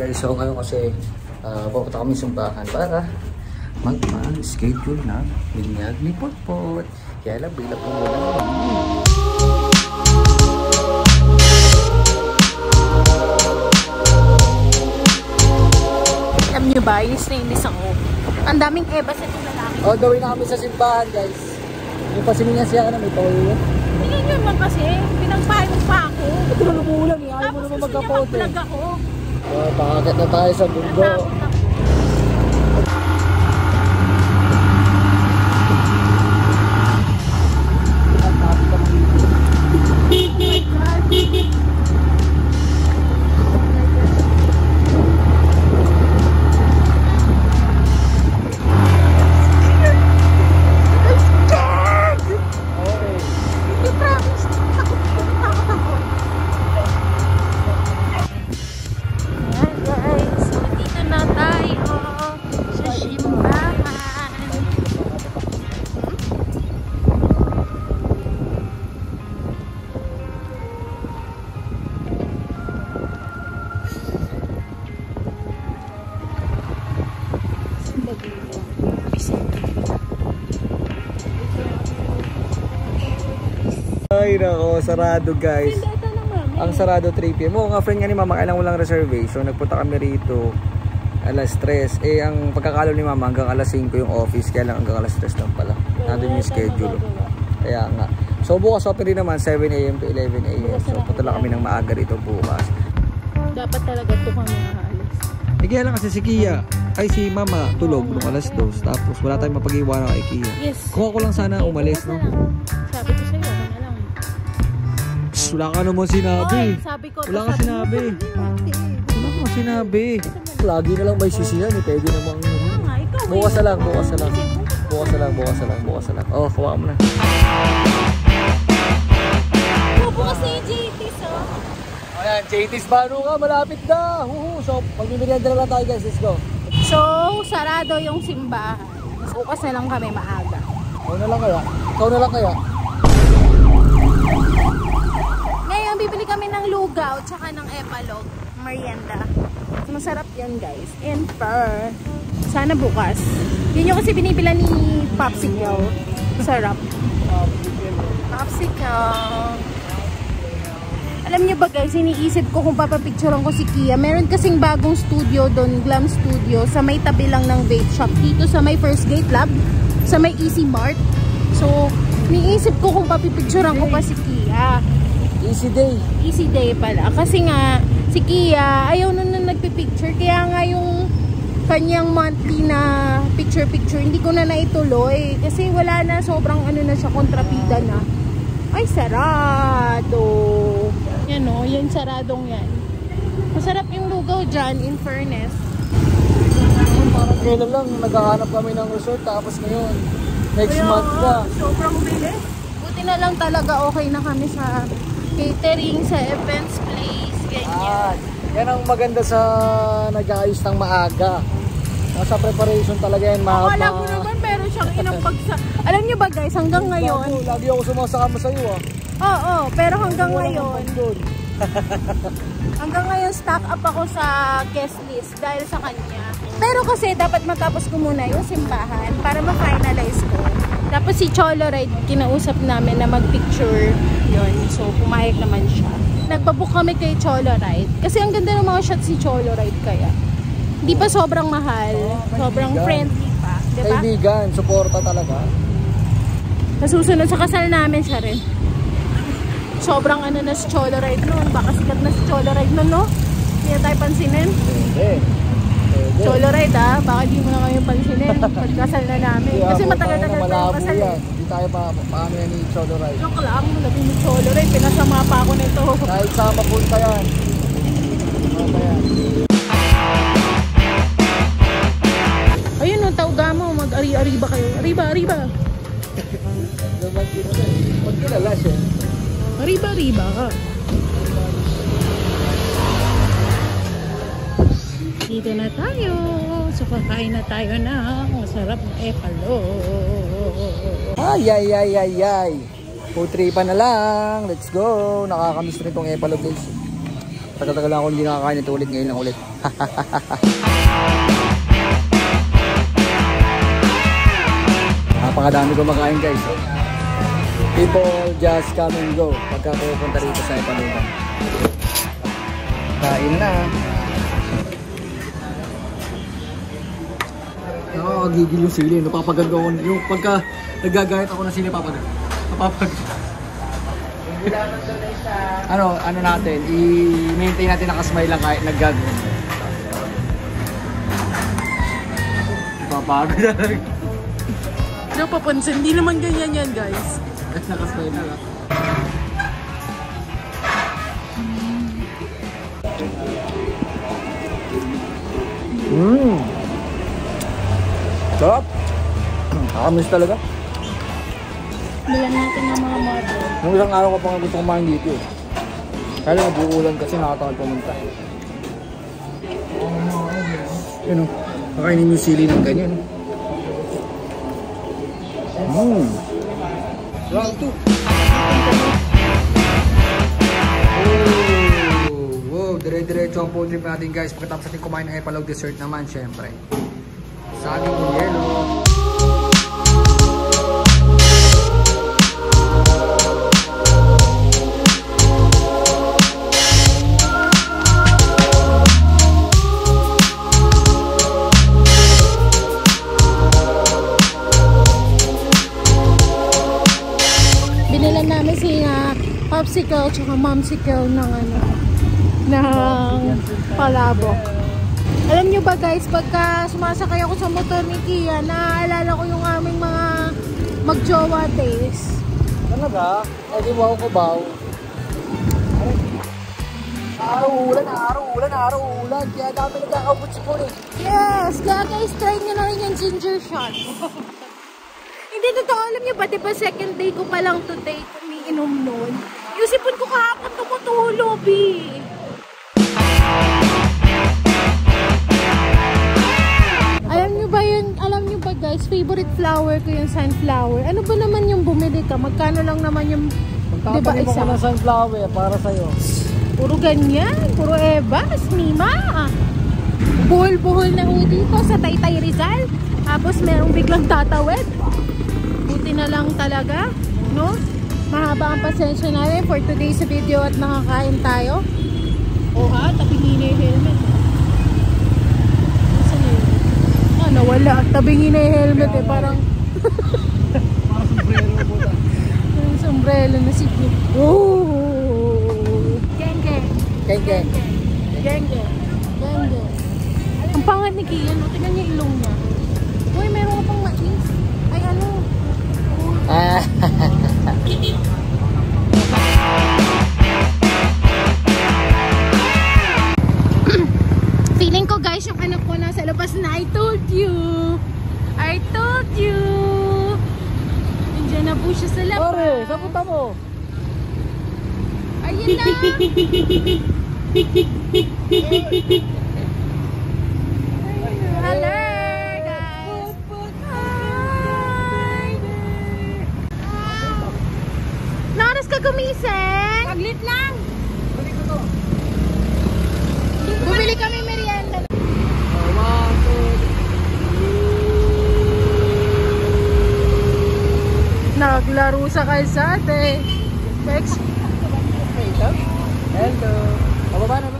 Guys, so ngayon kasi pupunta kami simbahan para mag-schedule na binyag ni Potpot. Kaya lang, bigla po muna kami. Alam nyo ba, inis na inis ako. Ang daming eba sa itong lalaki. Oh, gawin na kami sa simbahan, guys. Yung pasimingan siya ka na may toyo yan. Tingnan nyo naman kasi, pinagpahay mo pa ako. Ito na lumulang eh, ayaw mo naman magkapote. Tapos gusto niya mag-vlog ako. Bakit na tayo sa bunggo? Ay nako, sarado guys. Ang sarado 3 PM. Oo nga, friend nga ni Mama, kailangan walang reservation. Nagpunta kami rito alas 3. Eh ang pagkakalo ni Mama hanggang alas 5 yung office. Kaya lang hanggang alas 3 lang pala. Nandun yung schedule. Kaya nga. So bukas open rin naman 7 AM to 11 AM. So punta lang kami ng maaga rito bukas. Dapat talaga ito kami nakahalis. Eh kaya lang kasi si Kia, ay si Mama tulog nung alas 2. Tapos wala tayong mapag-iwanan kay Kia. Yes. Kung ako lang sana umalis, no? Sabi ko sa'yo, ano na lang. Wala ka naman sinabi. Oy, sabi ko, wala ka sinabi. Wala ka sinabi. Lagi na lang may sisihan eh. Pwede namang bukas na lang, bukas na lang. Bukas na lang, bukas na lang, bukas na lang. Oh, kawa mo na. Bukas na yung JT's, oh. Ayan, JT's Bano ka, malapit na. So, magmimerienda na lang tayo guys, let's go. So, sarado yung simbahan. Bukas na lang kami maaga. Ikaw na lang kaya? Ikaw na lang kaya? Ngayon, bibili kami ng lugaw tsaka ng epalog. Merienda. Masarap yan guys. And fur. Sana bukas. Yun yung kasi binibila ni Popsicle. Sarap. Popsicle. Alam niyo ba guys, iniisip ko kung papapicturean ko si Kia. Meron kasing bagong studio doon, Glam Studio, sa may tabi lang ng vape shop. Dito sa may First Gate Lab, sa may Easy Mart. So, iniisip ko kung papipicturean ko pa si Kia. Easy day. Easy day pala. Kasi nga, si Kia, ayaw nun na nagpipicture. Kaya nga yung kanyang monthly na picture-picture, hindi ko na naituloy. Kasi wala na, sobrang ano na siya, kontrapida na. Ay, sarado. Yan o, yan saradong yan. Masarap yung lugaw dyan, in fairness. Parang kailan lang, naghahanap kami ng resort, tapos ngayon, next month na. Sobrang bilis. Buti na lang talaga okay na kami sa catering, sa events place, ganyan. Yan ang maganda sa nag-aayos ng maaga. Nasa preparation talaga yan, mahaba. Alam mo naman, meron siyang inang Alam niyo ba guys, hanggang ngayon... Lagi ako sumasama sa iyo Oo, pero hanggang ngayon... hanggang ngayon, stock up ako sa guest list dahil sa kanya. Pero kasi, dapat matapos ko muna yung simbahan para ma-finalize ko. Tapos si Cholo Ride, kinausap namin na mag-picture yun. So, pumayag naman siya. Nagpabook kami kay Cholo Ride. Kasi ang ganda ng mga shots si Cholo Ride kaya. Hindi pa sobrang mahal. Sobrang friendly pa. Diba? Kaibigan, suporta talaga. Nasusunod sa kasal namin siya rin. Sobrang ano na si Cholo Ride noon. Baka sikat na si Cholo Ride noon, no? Hindi na tayo pansinin. Cholo Ride, ha? Baka di mo na kayo pansinin. Pagkasal na namin. Kasi matagal-tagal pa yung kasal. Hindi tayo paano yan ni Cholo Ride. Joke lang, labi ni Cholo Ride. Pinasama pa ako nito. Kahit sama punta yan. Sama yan. Ayun, no, tauga mo. Mag-ari-ariba kayo. Ariba. Magkilala siya. Ariba ka. Dito na tayo. So, kakain na tayo ng masarap na epalo. Ay. Food trip pa na lang. Let's go. Nakakamiss na itong epalo guys. Tagal-tagal lang ako hindi nakakain ito ulit. Ngayon lang ulit. Napakadami ko makain guys. People just come and go pagka pupunta rito sa Ipalugan. Kain na. Nakakagigil yung sili. Napapaganda ko. Yung pagka nagagayat ako ng sili, napapaganda. Ano natin, i-maintain natin nakasmile lang kahit nag-gag. Napapagod na lang. Ano papansin? Hindi naman ganyan yan guys. Nakasmile na lang. Sarap! Nakamiss talaga. Bilan natin ng mga model. Nung isang araw ko pa nga gusto kumain dito eh. Kaya nag-uulan kasi nakatawag pumunta. Yun o. Nakainin yung sili ng ganyan. Sarap ito. Wow, dire-diretso ang food trip natin guys. Pagkatapos natin kumain ng Epalog dessert naman syempre. Saging yelo. Binilan namin si popsicle tsaka momsicle ng palabok. Alam nyo ba guys, pagka sumasakay ako sa motor ni Kia, naaalala ko yung aming mga mag-jowa days. Talaga? Eh di wow ko baw. Araw-ulan. Kaya dami nagkakaupot si Puri. Yes! Kaya guys, try nyo na rin yung ginger shot. Hindi totoo, alam nyo ba, diba second day ko pa lang to take umiinom nun? Yung sipon ko kahapon tumutulog eh. Alam nyo ba guys, favorite flower ko yung sunflower. Ano ba naman yung bumili ka? Magkano lang naman yung, diba Magtatanim isa? ako ng sunflower para sa'yo. Puro ganyan, puro ebas, Mima. Buhol-buhol na ho dito sa Taytay Rizal. Tapos merong biglang tatawid. Buti na lang talaga, no? Mahaba ang pasensya namin for today's video at nakakain tayo. O ha, tabingin na yung helmet. Saan yun? Ah, nawala. Tabingin na yung helmet eh, parang... Parang sombrero po ta. Yung sombrero na si Pip. Oh! Geng-geng. Geng-geng. Geng-geng. Geng-geng. Ang pangat ni Kian, no? Tignan niya ilong niya. Uy, meron ka pang mais. Ay, ano? Feeling ko guys, yung anak ko nasa labas na. I told you. Nandiyan na po siya sa labas. Pare, saan punta mo? Ayun na. Hello guys. Hi. Naras ka gumising? Saglit lang. Bumili kami merienda. Naglaro sa kalsada eh. Hello. Pababa na ba?